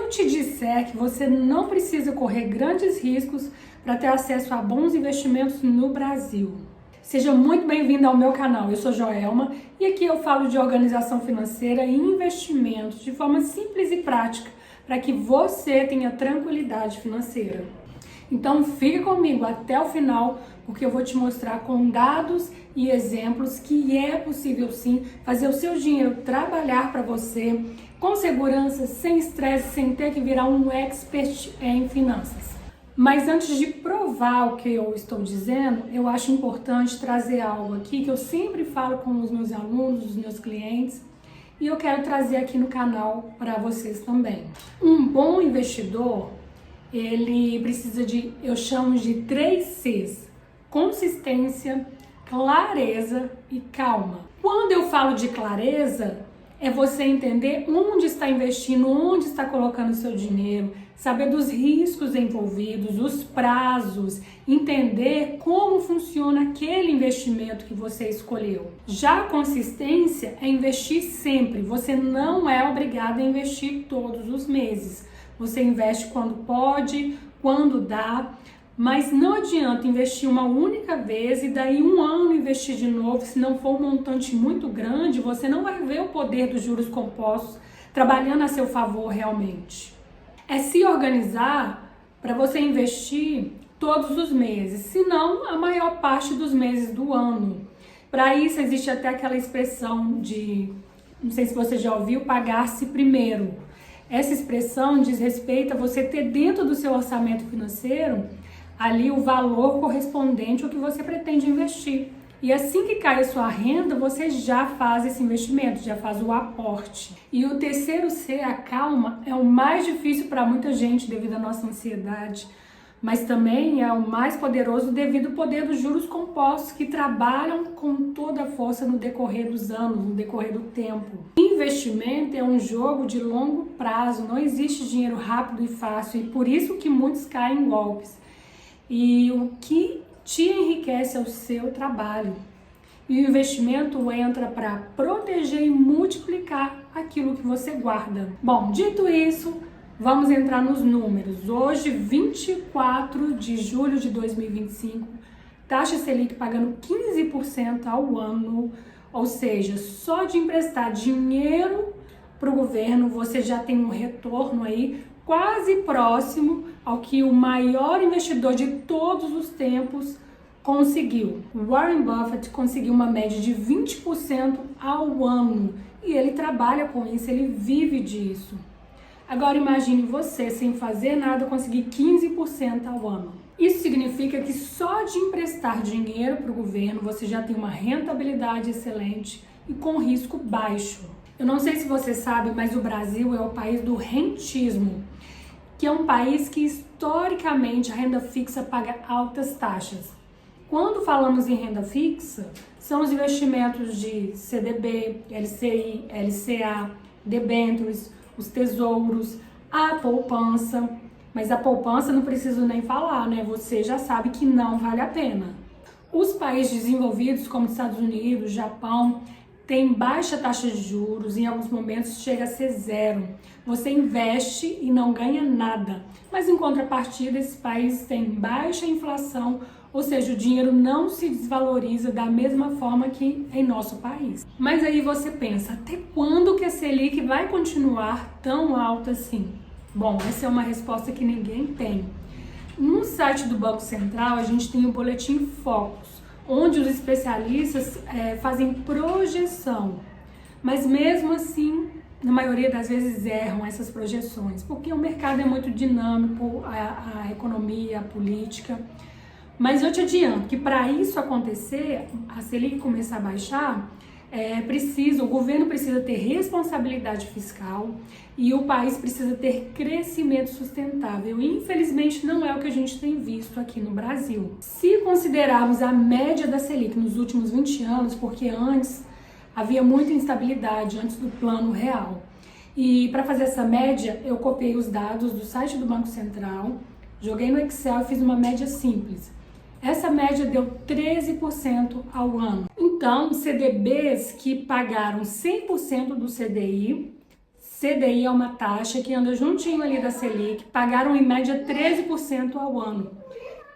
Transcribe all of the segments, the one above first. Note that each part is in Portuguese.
eu te disser que você não precisa correr grandes riscos para ter acesso a bons investimentos no Brasil? Seja muito bem-vindo ao meu canal, eu sou Joelma e aqui eu falo de organização financeira e investimentos de forma simples e prática para que você tenha tranquilidade financeira. Então fique comigo até o final, porque eu vou te mostrar com dados e exemplos que é possível sim fazer o seu dinheiro trabalhar para você com segurança, sem estresse, sem ter que virar um expert em finanças. Mas antes de provar o que eu estou dizendo, eu acho importante trazer algo aqui que eu sempre falo com os meus alunos, os meus clientes, e eu quero trazer aqui no canal para vocês também. Um bom investidor, ele precisa de, eu chamo de 3 Cs: consistência, clareza e calma. Quando eu falo de clareza, é você entender onde está investindo, onde está colocando o seu dinheiro, saber dos riscos envolvidos, os prazos, entender como funciona aquele investimento que você escolheu. Já a consistência é investir sempre. Você não é obrigado a investir todos os meses. Você investe quando pode, quando dá, mas não adianta investir uma única vez e daí um ano investir de novo. Se não for um montante muito grande, você não vai ver o poder dos juros compostos trabalhando a seu favor realmente. É se organizar para você investir todos os meses, se não a maior parte dos meses do ano. Para isso existe até aquela expressão de, não sei se você já ouviu, pagar-se primeiro. Essa expressão diz respeito a você ter dentro do seu orçamento financeiro ali o valor correspondente ao que você pretende investir. E assim que cai a sua renda, você já faz esse investimento, já faz o aporte. E o terceiro C, a calma, é o mais difícil para muita gente devido à nossa ansiedade, mas também é o mais poderoso devido ao poder dos juros compostos que trabalham com toda a força no decorrer dos anos, no decorrer do tempo. Investimento é um jogo de longo prazo, não existe dinheiro rápido e fácil, e por isso que muitos caem em golpes. E o que te enriquece é o seu trabalho. E o investimento entra para proteger e multiplicar aquilo que você guarda. Bom, dito isso, vamos entrar nos números. Hoje, 24 de julho de 2025, taxa Selic pagando 15% ao ano, ou seja, só de emprestar dinheiro para o governo, você já tem um retorno aí quase próximo ao que o maior investidor de todos os tempos conseguiu. Warren Buffett conseguiu uma média de 20% ao ano e ele trabalha com isso, ele vive disso. Agora imagine você, sem fazer nada, conseguir 15% ao ano. Isso significa que só de emprestar dinheiro para o governo você já tem uma rentabilidade excelente e com risco baixo. Eu não sei se você sabe, mas o Brasil é o país do rentismo, que é um país que historicamente a renda fixa paga altas taxas. Quando falamos em renda fixa, são os investimentos de CDB, LCI, LCA, debêntures, os tesouros, a poupança. Mas a poupança não preciso nem falar, né? Você já sabe que não vale a pena. Os países desenvolvidos, como Estados Unidos, Japão, tem baixa taxa de juros, em alguns momentos chega a ser zero. Você investe e não ganha nada. Mas em contrapartida, esses países têm baixa inflação, ou seja, o dinheiro não se desvaloriza da mesma forma que em nosso país. Mas aí você pensa, até quando que a Selic vai continuar tão alta assim? Bom, essa é uma resposta que ninguém tem. No site do Banco Central, a gente tem o Boletim Focus, onde os especialistas fazem projeção, mas mesmo assim, na maioria das vezes erram essas projeções, porque o mercado é muito dinâmico, a economia, a política. Mas eu te adianto que para isso acontecer, a Selic começar a baixar, o governo precisa ter responsabilidade fiscal e o país precisa ter crescimento sustentável. E, infelizmente, não é o que a gente tem visto aqui no Brasil. Se considerarmos a média da Selic nos últimos 20 anos, porque antes havia muita instabilidade, antes do plano real. E para fazer essa média, eu copiei os dados do site do Banco Central, joguei no Excel e fiz uma média simples. Essa média deu 13% ao ano. Então, CDBs que pagaram 100% do CDI, CDI é uma taxa que anda juntinho ali da Selic, pagaram em média 13% ao ano.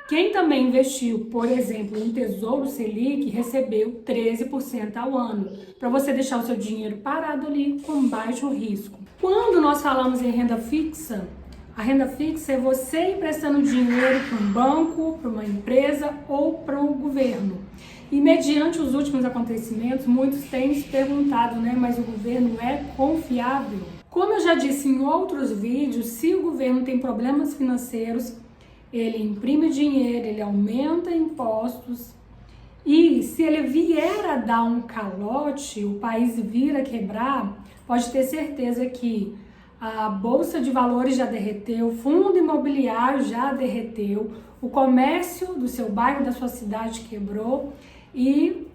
Quem também investiu, por exemplo, em Tesouro Selic, recebeu 13% ao ano, para você deixar o seu dinheiro parado ali com baixo risco. Quando nós falamos em renda fixa, a renda fixa é você emprestando dinheiro para um banco, para uma empresa ou para o governo. E mediante os últimos acontecimentos, muitos têm se perguntado, mas o governo é confiável? Como eu já disse em outros vídeos, se o governo tem problemas financeiros, ele imprime dinheiro, ele aumenta impostos e se ele vier a dar um calote, o país vir a quebrar, pode ter certeza que a Bolsa de Valores já derreteu, o fundo imobiliário já derreteu, o comércio do seu bairro, da sua cidade quebrou e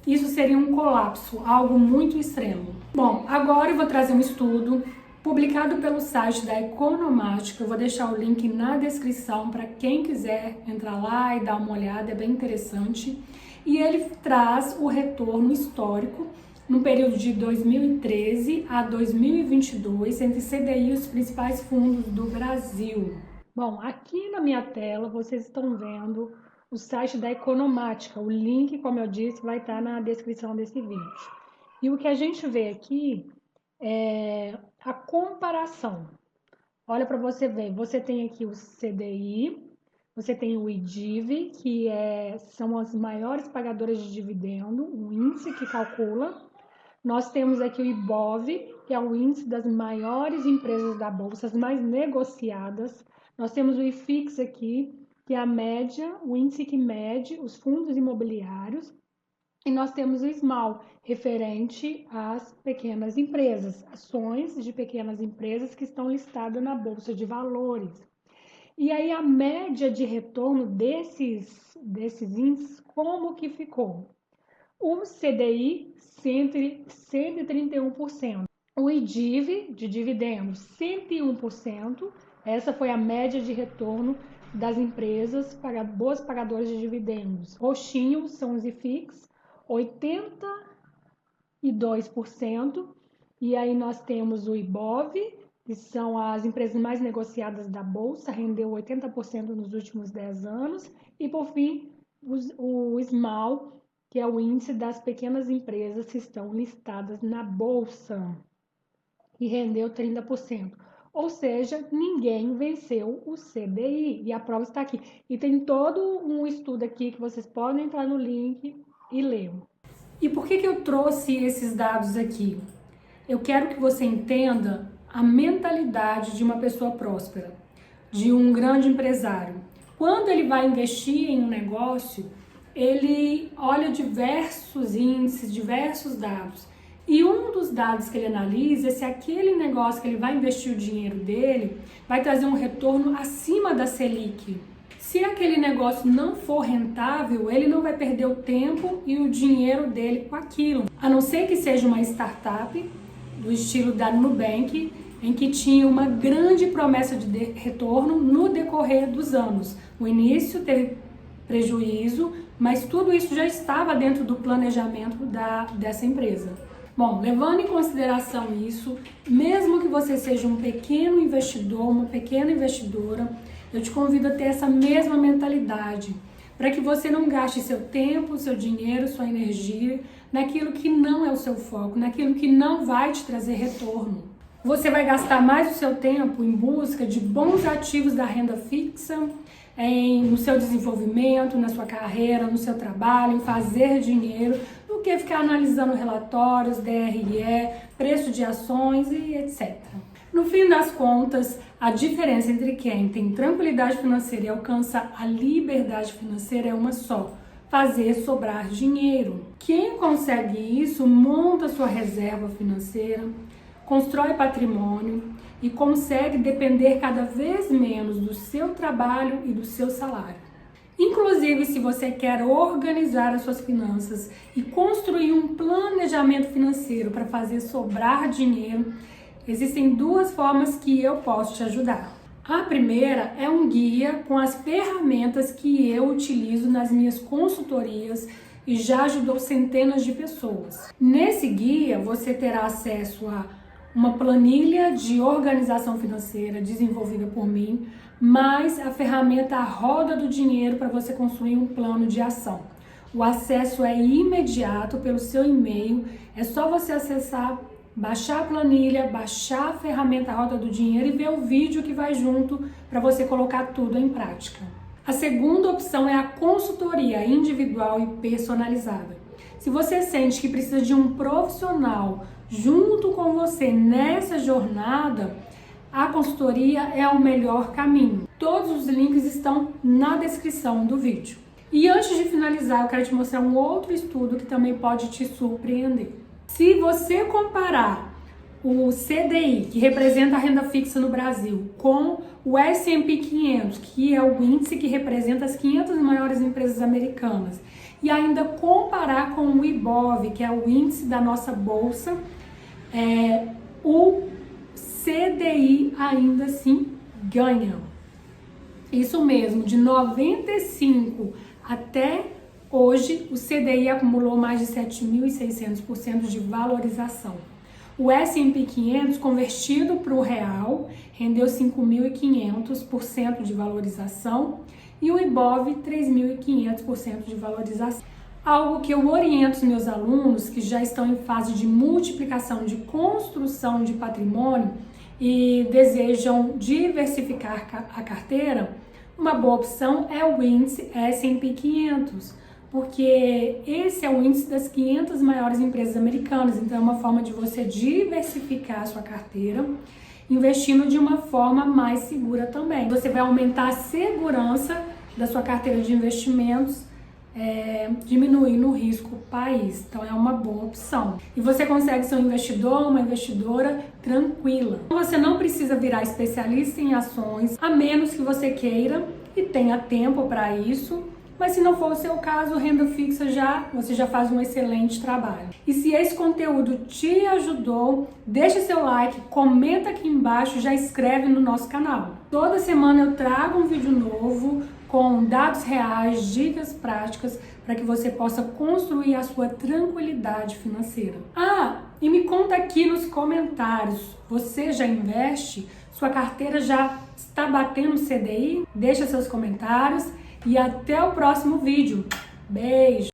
isso seria um colapso, algo muito extremo. Bom, agora eu vou trazer um estudo publicado pelo site da Economática. Eu vou deixar o link na descrição para quem quiser entrar lá e dar uma olhada, é bem interessante. E ele traz o retorno histórico no período de 2013 a 2022 entre CDI e os principais fundos do Brasil. Bom, aqui na minha tela vocês estão vendo o site da Economática. O link, como eu disse, vai estar na descrição desse vídeo. E o que a gente vê aqui é a comparação. Olha para você ver, você tem aqui o CDI, você tem o IDIV, que são as maiores pagadoras de dividendo, um índice que calcula. Nós temos aqui o IBOV, que é o índice das maiores empresas da Bolsa, as mais negociadas. Nós temos o IFIX aqui, que é a média, o índice que mede os fundos imobiliários. E nós temos o SMAL, referente às pequenas empresas, ações de pequenas empresas que estão listadas na Bolsa de Valores. E aí a média de retorno desses índices, como que ficou? O CDI, 131%. O IDIV, de dividendos, 101%. Essa foi a média de retorno das empresas boas pagadoras de dividendos. Roxinho são os IFIX, 82%, e aí nós temos o IBOV, que são as empresas mais negociadas da Bolsa, rendeu 80% nos últimos 10 anos, e por fim o SMAL, que é o índice das pequenas empresas que estão listadas na Bolsa, e rendeu 30%. Ou seja, ninguém venceu o CDI, e a prova está aqui. E tem todo um estudo aqui que vocês podem entrar no link e ler. E por que eu trouxe esses dados aqui? Eu quero que você entenda a mentalidade de uma pessoa próspera, de um grande empresário. Quando ele vai investir em um negócio, ele olha diversos índices, diversos dados. E um dos dados que ele analisa é se aquele negócio que ele vai investir o dinheiro dele vai trazer um retorno acima da Selic. Se aquele negócio não for rentável, ele não vai perder o tempo e o dinheiro dele com aquilo. A não ser que seja uma startup do estilo da Nubank, em que tinha uma grande promessa de retorno no decorrer dos anos. No início teve prejuízo, mas tudo isso já estava dentro do planejamento dessa empresa. Bom, levando em consideração isso, mesmo que você seja um pequeno investidor, uma pequena investidora, eu te convido a ter essa mesma mentalidade, para que você não gaste seu tempo, seu dinheiro, sua energia naquilo que não é o seu foco, naquilo que não vai te trazer retorno. Você vai gastar mais o seu tempo em busca de bons ativos da renda fixa, no seu desenvolvimento, na sua carreira, no seu trabalho, em fazer dinheiro, do que ficar analisando relatórios, DRE, preço de ações e etc. No fim das contas, a diferença entre quem tem tranquilidade financeira e alcança a liberdade financeira é uma só: fazer sobrar dinheiro. Quem consegue isso monta sua reserva financeira, constrói patrimônio e consegue depender cada vez menos do seu trabalho e do seu salário. Inclusive, se você quer organizar as suas finanças e construir um planejamento financeiro para fazer sobrar dinheiro, existem duas formas que eu posso te ajudar. A primeira é um guia com as ferramentas que eu utilizo nas minhas consultorias e já ajudou centenas de pessoas. Nesse guia você terá acesso a uma planilha de organização financeira desenvolvida por mim, mais a ferramenta A Roda do Dinheiro para você construir um plano de ação. O acesso é imediato pelo seu e-mail, é só você acessar, baixar a planilha, baixar a ferramenta Roda do Dinheiro e ver o vídeo que vai junto para você colocar tudo em prática. A segunda opção é a consultoria individual e personalizada. Se você sente que precisa de um profissional junto com você nessa jornada, a consultoria é o melhor caminho. Todos os links estão na descrição do vídeo. E antes de finalizar, eu quero te mostrar um outro estudo que também pode te surpreender. Se você comparar o CDI, que representa a renda fixa no Brasil, com o S&P 500, que é o índice que representa as 500 maiores empresas americanas, e ainda comparar com o IBOV, que é o índice da nossa bolsa, o CDI ainda assim ganha. Isso mesmo, de 95 até hoje, o CDI acumulou mais de 7.600% de valorização. O S&P 500, convertido para o real, rendeu 5.500% de valorização e o IBOV 3.500% de valorização. Algo que eu oriento os meus alunos que já estão em fase de multiplicação, de construção de patrimônio e desejam diversificar a carteira, uma boa opção é o índice S&P 500, porque esse é o índice das 500 maiores empresas americanas, então é uma forma de você diversificar a sua carteira, investindo de uma forma mais segura também. Você vai aumentar a segurança da sua carteira de investimentos, diminuindo o risco país, então é uma boa opção. E você consegue ser um investidor, uma investidora tranquila. Você não precisa virar especialista em ações, a menos que você queira e tenha tempo para isso. Mas se não for o seu caso, renda fixa você já faz um excelente trabalho. E se esse conteúdo te ajudou, deixa seu like, comenta aqui embaixo, já inscreve no nosso canal. Toda semana eu trago um vídeo novo com dados reais, dicas práticas para que você possa construir a sua tranquilidade financeira. E me conta aqui nos comentários, você já investe? Sua carteira já está batendo CDI? Deixa seus comentários. E até o próximo vídeo. Beijo!